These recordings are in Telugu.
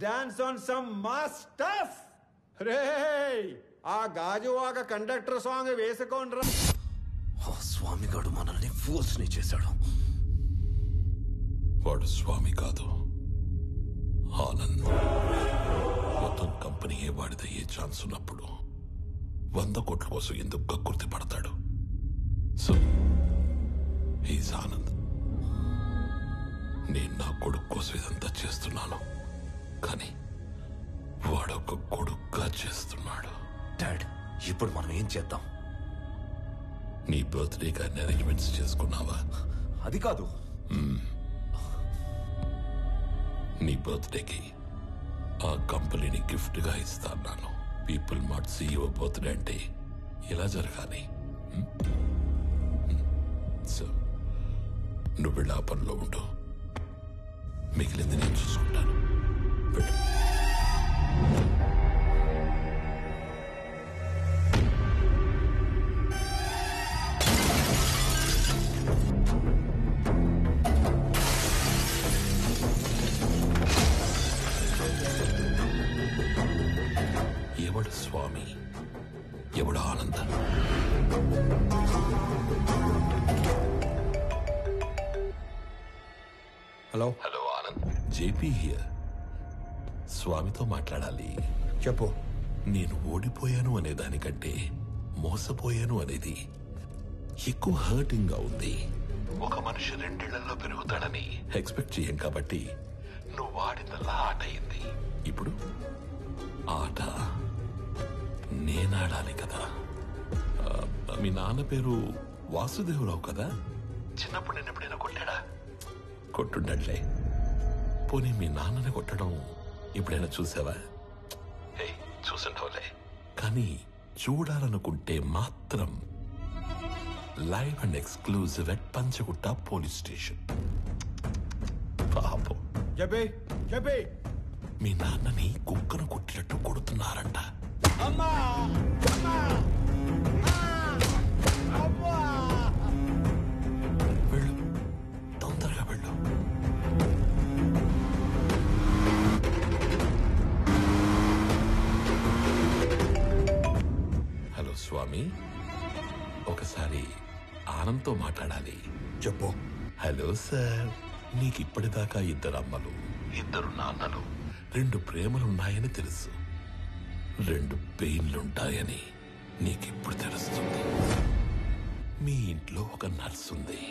Dance on some mass stuff. రేయ్, ఆ గాజువాక కండక్టర్ సాంగ్ వేసుకోండ్రా. స్వామి గారు మనల్ని ఫోర్స్ ని చేశాడు. వాడు స్వామి కాదు, ఆనంద్. మొత్తం కంపెనీయే వాడిదయ్యే ఛాన్స్ ఉన్నప్పుడు 100 కోట్ల కోసం ఎందుకు కక్కుర్తి పడతాడు? So he's Anand. నేను నా కొడుకు కోసం ఇదంతా చేస్తున్నాను, కానీ వాడొక కొడుకుగా చేస్తున్నాడు. డాడ్, ఇప్పుడు మనం ఏం చేద్దాం? నీ బర్త్డేకి అన్ని అరేంజ్మెంట్స్ చేసుకున్నావా? అది కాదు, నీ బర్త్డేకి ఆ కంపెనీని గిఫ్ట్ గా ఇస్తాను. పీపుల్ మార్ట్ CEO బర్త్డే అంటే ఇలా జరగాలి. సో నువ్వు వెళ్ళి ఆ పనిలో ఉండు, మిగిలింది నేను చూసుకుంటాను. ఎవడు స్వామి, ఎవడు ఆనంద? Hello hello Anand, JP here. స్వామితో మాట్లాడాలి. చెప్పు. నేను ఓడిపోయాను అనే దానికంటే మోసపోయాను అనేది ఎక్కువ హర్టింగ్ గా ఉంది. ఒక మనిషి 2 ఏళ్లలో పెరుగుతాడని ఎక్స్పెక్ట్ చేయం కాబట్టి నువ్వు వాడినల్లా ఆట అయింది. ఇప్పుడు ఆట నేనాడాలి కదా. మీ నాన్న పేరు వాసుదేవరావు కదా? చిన్నప్పుడు నేను ఎప్పుడైనా కొట్టాడా? కొట్టుండట్లే. పోనీ మీ నాన్నని కొట్టడం ఎప్పుడైనా చూసావా? చూసుండవులే. కానీ చూడాలనుకుంటే మాత్రం live and exclusive at Panjagutta police station. పాపం చెప్పే మీ నాన్నని కుక్కను కొట్టినట్టు కొడుతున్నారంట. అమ్మా వెళ్ళు, తొందరగా వెళ్ళు. హలో స్వామి, ఒకసారి ఆనంద్తో మాట్లాడాలి. చెప్పు. హలో సార్, నీకు ఇప్పటిదాకా 2 అమ్మలు, 2 నాన్నలు, 2 ప్రేమలున్నాయని తెలుసు. 2 పెయిన్లుంటాయని నీకిప్పుడు తెలుస్తుంది. మీ ఇంట్లో ఒక నర్స్ ఉంది,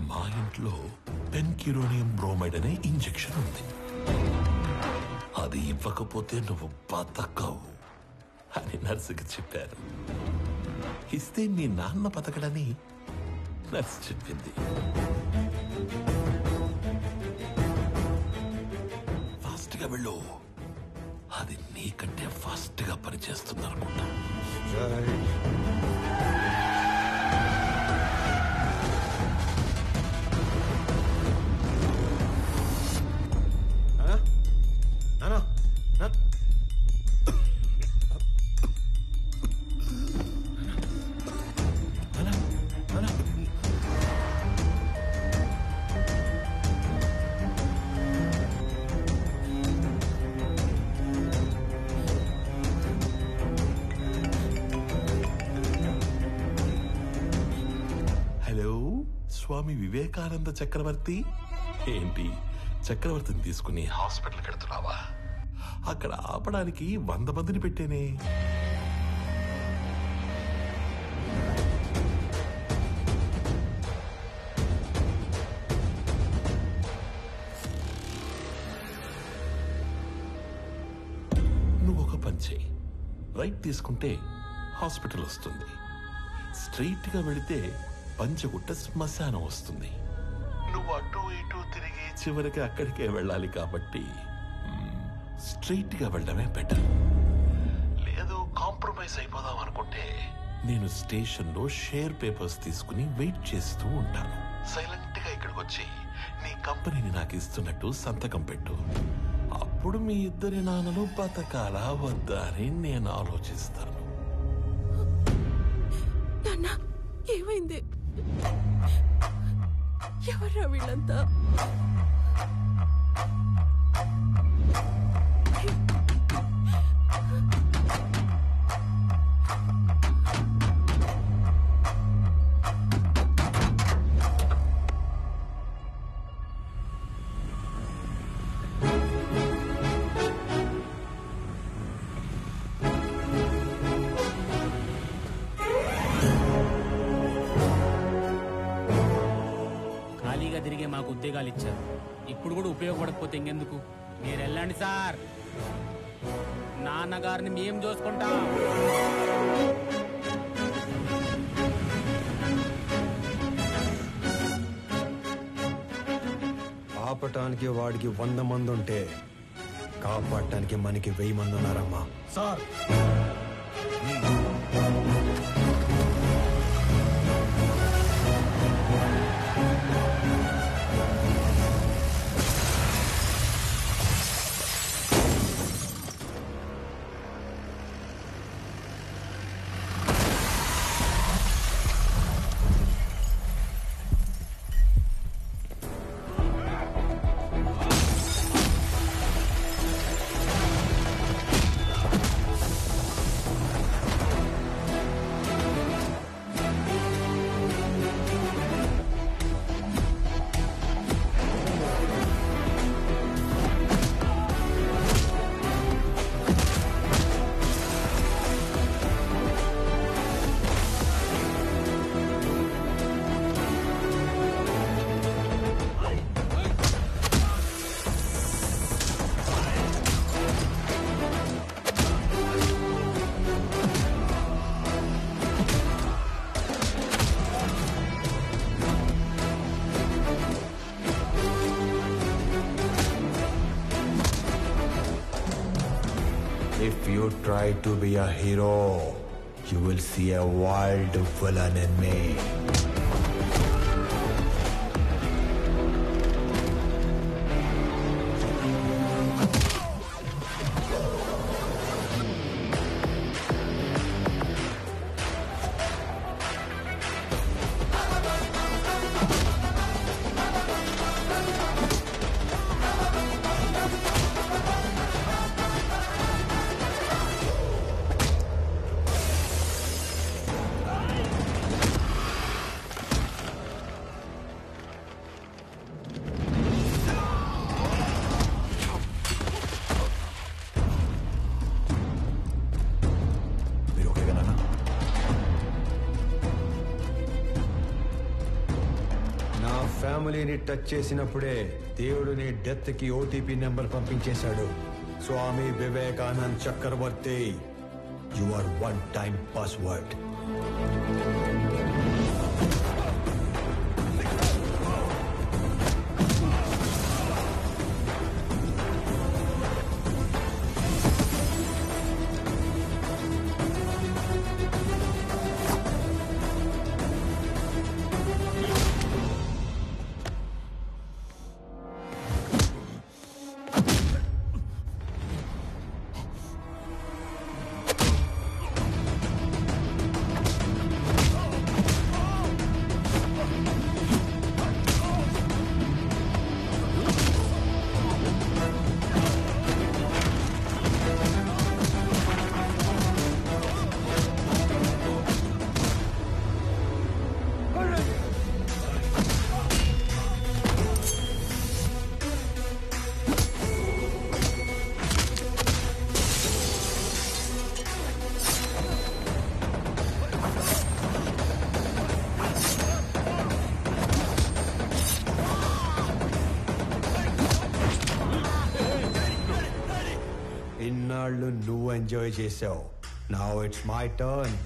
మా ఇంట్లో పెన్క్యూరోనియం బ్రోమైడ్ అనే ఇంజెక్షన్ ఉంది. అది ఇవ్వకపోతే నువ్వు బతకవు అని నర్సుకి చెప్పారు. ఇస్తే మీ నాన్న బతకడని నర్సు చెప్పింది. ఫాస్ట్ గా వెళ్ళు, అది నీకంటే ఫాస్ట్ గా పనిచేస్తుంది అనుకుంటా. స్వామి వివేకానంద చక్రవర్తి. ఏంటి, చక్రవర్తిని తీసుకుని హాస్పిటల్కి వెళ్తున్నావా? అక్కడ ఆపడానికి 100 మందిని పెట్టేనే. నువ్వు ఒక పని చేయి, రైట్ తీసుకుంటే హాస్పిటల్ వస్తుంది, స్ట్రైట్ గా వెళితే పంచగుట్ట శ్మశానం వస్తుంది. నువ్వు అటు ఇటు తిరిగి చివరికి అక్కడికే వెళ్ళాలి కాబట్టి స్ట్రైట్ గా వెళ్ళడమే బెటర్. లేదు కాంప్రమైజ్ అయిపోదాం అనుకుంటే నేను స్టేషన్ లో షేర్ పేపర్స్ తీసుకుని వెయిట్ చేస్తూ ఉంటాను. సైలెంట్ గా ఇక్కడికి వచ్చి నీ కంపెనీని నాకు ఇస్తున్నట్టు సంతకం పెట్టు. అప్పుడు మీ ఇద్దరి నాన్నలు బతకాలా వద్దా అని నేను ఆలోచిస్తాను. ఏమైంది? ఎవర్రా వీళ్ళంతా? మాకు ఉద్యోగాలు ఇచ్చారు. ఇప్పుడు కూడా ఉపయోగపడకపోతే ఇంకెందుకు? మీరు వెళ్ళండి సార్, నాన్నగారిని మేము చూసుకుంటాం. ఆపటానికి వాడికి 100 మంది ఉంటే కాపాడటానికి మనకి 1000 మంది ఉన్నారమ్మా. Sir If you try to be a hero, you will see a wild villain in me. ఫ్యామిలీని టచ్ చేసినప్పుడే దేవుడు నీ డెత్ కి ఓటీపీ నెంబర్ పంపించేశాడు. Swami Vivekanand Chakravarthi, you are 1-time password. ఇన్నాళ్ళు నువ్వు ఎంజాయ్ చేసావు. Now it's my turn.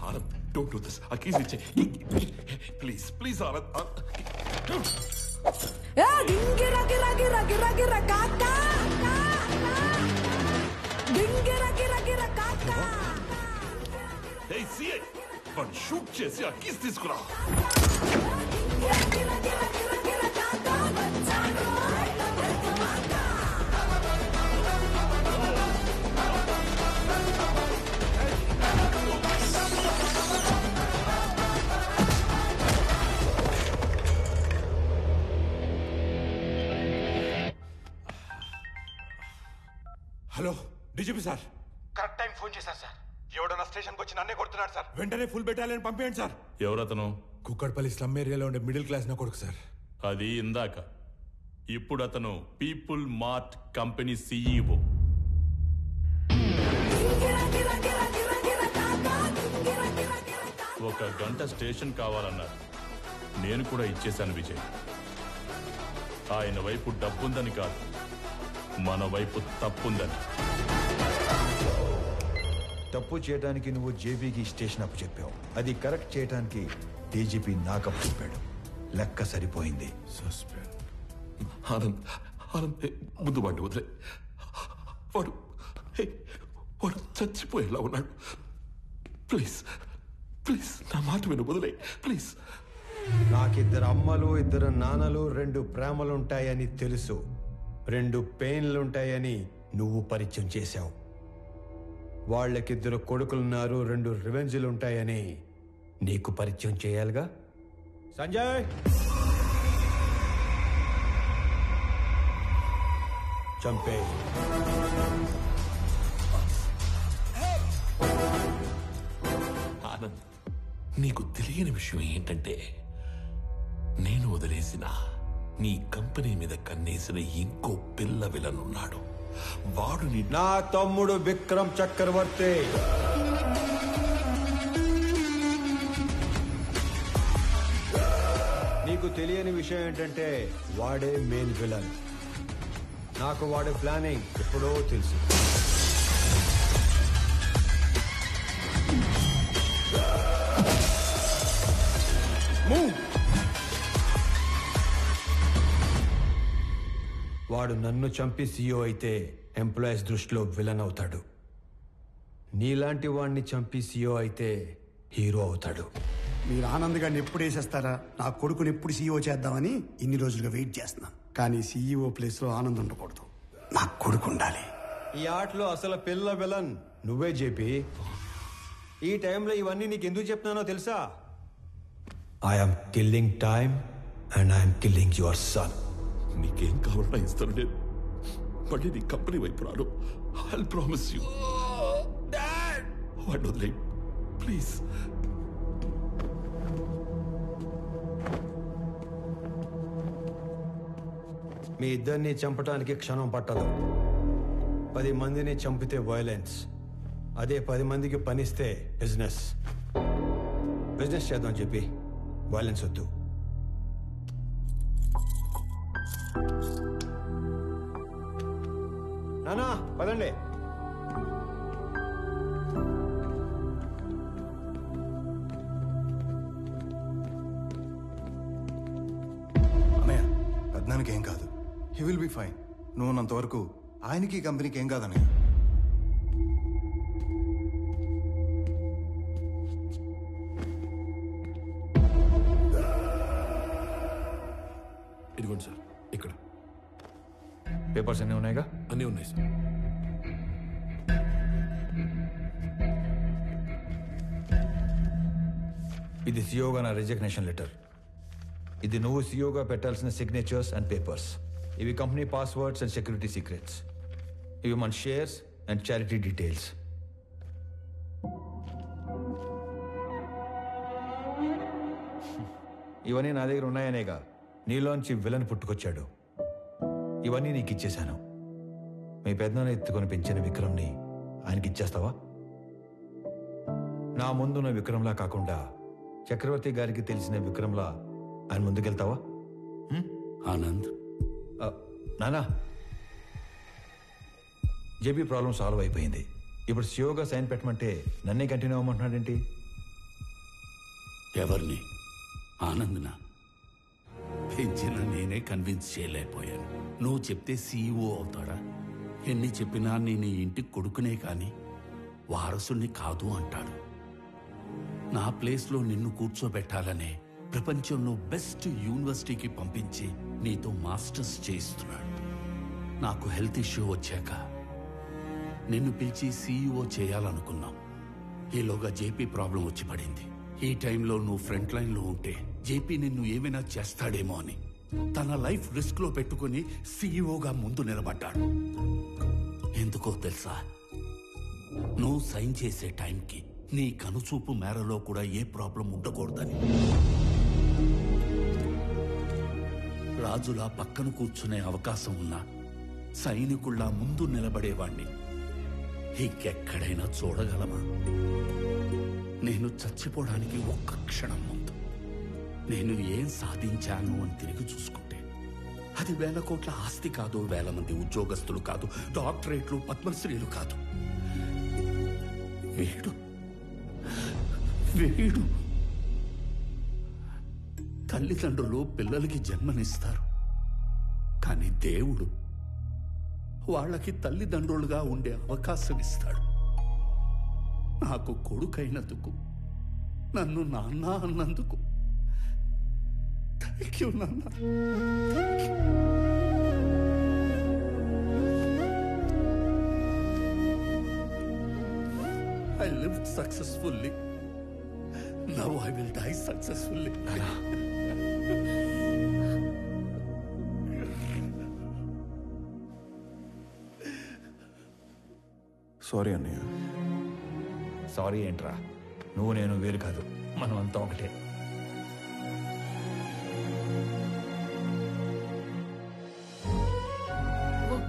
Anand, don't do this. Keys iche. Please, please, Anand. గింగిర గిర గిర గిర గిర కాకా, గింగిర గిర గిర కాకా. Hey, CI, వాడిని షూట్ చేసి ఆ కీస్ తీసుకురా. Hello DGP sir. Correct time phone చేశారు సార్. ఎవడన్నా స్టేషన్కి వచ్చి నన్నే కొడుతున్నాడు సార్. వెంటనే ఫుల్ బెటాలియన్ పంపించండి సార్. ఎవరతను? కుక్కడపల్లి స్లమ్ ఏరియాలో ఉండే మిడిల్ క్లాస్ నా కొడుకు సార్. అది ఇందాక ఇప్పుడు అతను పీపుల్ మార్ట్ కంపెనీ CEO. ఒక గంట స్టేషన్ కావాలన్నారు. నేను కూడా ఇచ్చేశాను విజయ్. ఆయన వైపు డబ్బుందని కాదు, మన వైపు తప్పుందని. తప్పు చేయడానికి నువ్వు జేబీకి స్టేషన్ అప్పు చెప్పావు. అది కరెక్ట్ చేయడానికి డీజీపీ నాకు అప్పు చెప్పాడు. లెక్క సరిపోయింది. ఆనంద్ ఆనంద్ ముందు వాడిని వదిలే. వాడు వాడు చచ్చిపోయేలా ఉన్నాడు. ప్లీజ్ ప్లీజ్ నా మాట విను, వదిలే ప్లీజ్. నాకిద్దరు అమ్మలు, ఇద్దరు నాన్నలు, 2 ప్రేమలుంటాయని తెలుసు. 2 పెయిన్లుంటాయని నువ్వు పరిచయం చేశావు. వాళ్ళకిద్దరు కొడుకులున్నారు, 2 రివెంజ్లుంటాయని నీకు పరిచయం చేయాలిగా. సంజయ్, చంపే. ఆనంద్, నీకు తెలియని విషయం ఏంటంటే నేను వదిలేసిన నీ కంపెనీ మీద కన్నేసిన ఇంకో పిల్ల విలనున్నాడు. వాడు నా తమ్ముడు విక్రమ్ చక్రవర్తి. నీకు తెలియని విషయం ఏంటంటే వాడే మెయిన్ విలన్. నాకు వాడి ప్లానింగ్ ఎప్పుడో తెలుసు. వాడు నన్ను చంపి CEO అయితే ఎంప్లాయీస్ దృష్టిలో విలన్ అవుతాడు. నీలాంటి వాడిని చంపి CEO అయితే హీరో అవుతాడు. మీరు ఆనంద్ గారిని ఎప్పుడు వేసేస్తారా, నా కొడుకుని ఎప్పుడు CEO చేద్దామని ఇన్ని రోజులుగా వెయిట్ చేస్తున్నాను. కానీ CEO ప్లేస్లో ఆనంద్ ఉండకూడదు, నా కొడుకు ఉండాలి. ఈ ఆటలో అసలు పిల్ల విలన్ నువ్వే జేపీ. ఈ టైంలో ఇవన్నీ నీకు ఎందుకు చెప్తున్నానో తెలుసా? I'm killing time and I'm killing your son. నీకేం కావాలన్నా ఇస్తాను. నేను మళ్ళీ నీ కంపెనీ వైపు రాను. I promise you. వాడిని వదిలే ప్లీజ్. మీ ఇద్దరిని చంపడానికి క్షణం పట్టదు. 10 మందిని చంపితే వైలెన్స్, అదే 10 మందికి పనిస్తే బిజినెస్. బిజినెస్ చేద్దాం చెప్పి వైలెన్స్ వద్దు. నానా పదండి. అన్నయ్య, పెద్దనానికి ఏం కాదు. He will be fine. నువ్వు ఉన్నంతవరకు ఆయనకి కంపెనీకి ఏం కాదన్నయ్య. ఇదిగోండి సార్, ఇక్కడ పేపర్స్ అన్నీ ఉన్నాయిగా? అన్నీ ఉన్నాయి సార్. ఇది సిఓగా నా రిజిగ్నేషన్ లెటర్. ఇది నువ్వు సిఓగా పెట్టాల్సిన సిగ్నేచర్స్ అండ్ పేపర్స్. ఇవి company passwords and security secrets. ఇవి మన షేర్స్ అండ్ చారిటీ డీటెయిల్స్. ఇవన్నీ నా దగ్గర ఉన్నాయనేగా నీలోంచి విలన్ పుట్టుకొచ్చాడు. ఇవన్నీ నీకు ఇచ్చేశాను. మీ పెద్దనాన్న ఎత్తుకొని పెంచిన విక్రమ్ని ఆయనకి ఇచ్చేస్తావా? నా ముందున్న విక్రమ్లా కాకుండా చక్రవర్తి గారికి తెలిసిన విక్రమ్లా ఆయన ముందుకెళ్తావా? ఆనంద్, నానా, జేబీ ప్రాబ్లం సాల్వ్ అయిపోయింది. ఇప్పుడు సియోగా సైన్ పెట్టమంటే నన్నే కంటిన్యూ అవ్వమంటున్నాడేంటి? ఎవరిని? ఆనంద్నా? పెంచిన నేనే కన్విన్స్ చేయలేకపోయాను. నువ్వు చెప్తే CEO అవుతాడా? ఎన్ని చెప్పినా నేను ఇంటికి కొడుకునే కాని వారసుని కాదు అంటాడు. నా ప్లేస్లో నిన్ను కూర్చోబెట్టాలనే ప్రపంచంలో బెస్ట్ యూనివర్సిటీకి పంపించి నీతో మాస్టర్స్ చేయిస్తున్నాడు. నాకు హెల్త్ ఇష్యూ వచ్చాక నిన్ను పిలిచి CEO చేయాలనుకున్నాం. ఈలోగా జేపీ ప్రాబ్లం వచ్చి పడింది. ఈ టైంలో నువ్వు ఫ్రంట్ లైన్లో ఉంటే జేపీ నిన్ను ఏమైనా చేస్తాడేమో అని తన లైఫ్ రిస్క్ లో పెట్టుకుని CEOగా ముందు నిలబడ్డాడు. ఎందుకో తెలుసా? నువ్వు సైన్ చేసే టైంకి నీ కనుచూపు మేరలో కూడా ఏ ప్రాబ్లం ఉండకూడదని. రాజులా పక్కన కూర్చునే అవకాశం ఉన్నా సైనికుళ్ళ ముందు నిలబడేవాణ్ణి ఇంకెక్కడైనా చూడగలమా? నేను చచ్చిపోవడానికి ఒక్క క్షణం ముందు నేను ఏం సాధించాను అని తిరిగి చూసుకుంటే అది 1000 కోట్ల ఆస్తి కాదు, 1000 మంది ఉద్యోగస్తులు కాదు, డాక్టరేట్లు, పద్మశ్రీలు కాదు. వీడు వీడు తల్లిదండ్రులు పిల్లలకి జన్మనిస్తారు, కానీ దేవుడు వాళ్ళకి తల్లిదండ్రులుగా ఉండే అవకాశం ఇస్తాడు. నాకు కొడుకైనందుకు, నన్ను నాన్న అన్నందుకు థ్యాంక్ యూ నాన్న. I lived successfully. Now I will die successfully. Sorry అన్నయ్య. సారీ ఏంట్రా, నువ్వు నేను వేరు కాదు, మనం అంతా ఒకటే.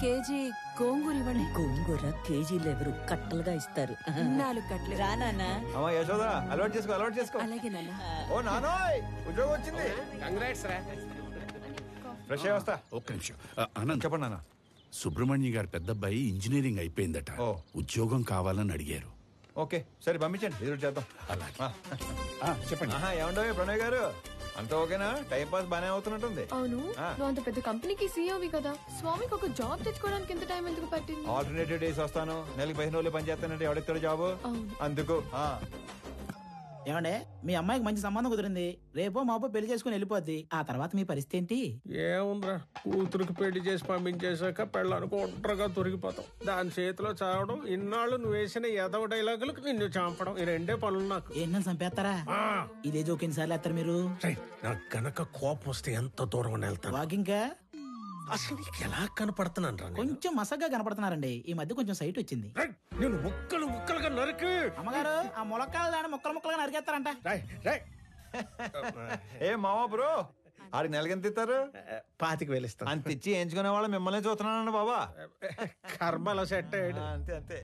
కేజీ గోంగూర ఇవ్వండి. గోంగూర కేజీలు ఎవరు కట్టలుగా ఇస్తారు. 4 కట్టలు. రా నాన్న. అమ్మా యశోదా, అలవాటు చేసుకో, అలవాటు చేసుకో. అలాగే నాన్న. ఓ నానోయ్, ఉద్యోగం వచ్చింది. కంగ్రాట్స్ రా. ఫ్రెష్ అయ్యి వస్తా. ఒక్క నిమిషం. అనంత్, చెప్పండి నాన్న. సుబ్రహ్మణ్య గారి పెద్దబ్బాయి ఇంజనీరింగ్ అయిపోయిందట. ఓ. ఉద్యోగం కావాలని అడిగారు. ఓకే, సరే పంపించండి, ఎదురు చేద్దాం. అలాగే. చెప్పండి. ఏమండో ప్రణయ్ గారు, అంతా ఓకేనా? టైం పాస్ బానే అవుతున్నట్టుంది. అవును, నువ్వు అంత పెద్ద కంపెనీకి సీఈఓవి కదా, స్వామికి ఒక జాబ్ తెచ్చుకోవడానికి ఎంత టైం ఎందుకు పట్టింది? ఆల్టర్నేటివ్ డేస్ వస్తాను, నెలకి 15 రోజులు పని చేస్తానంటే ఎవడెత్తాడు జాబ్? అందుకు. ఏమండే, మీ అమ్మాయికి మంచి సంబంధం కుదిరింది, రేపో మాపో పెళ్లి చేసుకుని వెళ్ళిపోద్ది. ఆ తర్వాత మీ పరిస్థితి ఏంటి? ఏముందిరా, కూతురికి పెళ్లి చేసి పంపించేశాక పెళ్ళానికి ఒంటరిగా దొరికిపోతాం. దాని చేతిలో చావడం, ఇన్నాళ్ళు నువ్వు వేసిన ఎదవ డైలాగులకు నిన్ను చంపడం, ఈ 2 పనులు నాకు. ఏంటని చంపేస్తారా? ఇదే జోకిన్ సార్లు వేస్తారు మీరు. నాకు గనక కోపం వస్తే ఎంత దూరం వెళ్తాను. వాకింగ్ అసలు నీకు ఎలా కనపడుతున్నాను రా? కొంచెం మసగ్గా కనపడుతున్నారండి. ఈ మధ్య కొంచెం సైట్ వచ్చింది. నేను ముక్కలుగా నరికి. అమ్మగారు, ఆ ములక్కాయలు దాన్ని ముక్కలుగా నరికేస్తారంట. ఏ మావా బ్రో, ఆడికి నెలకెంత ఇస్తారు? 25,000 ఇస్తాను. అంత ఇచ్చి ఎంచుకునే వాళ్ళు మిమ్మల్ని చూస్తున్నానండి బాబా. కర్మలో సెట్ అయ్యాడు. అంతే అంతే.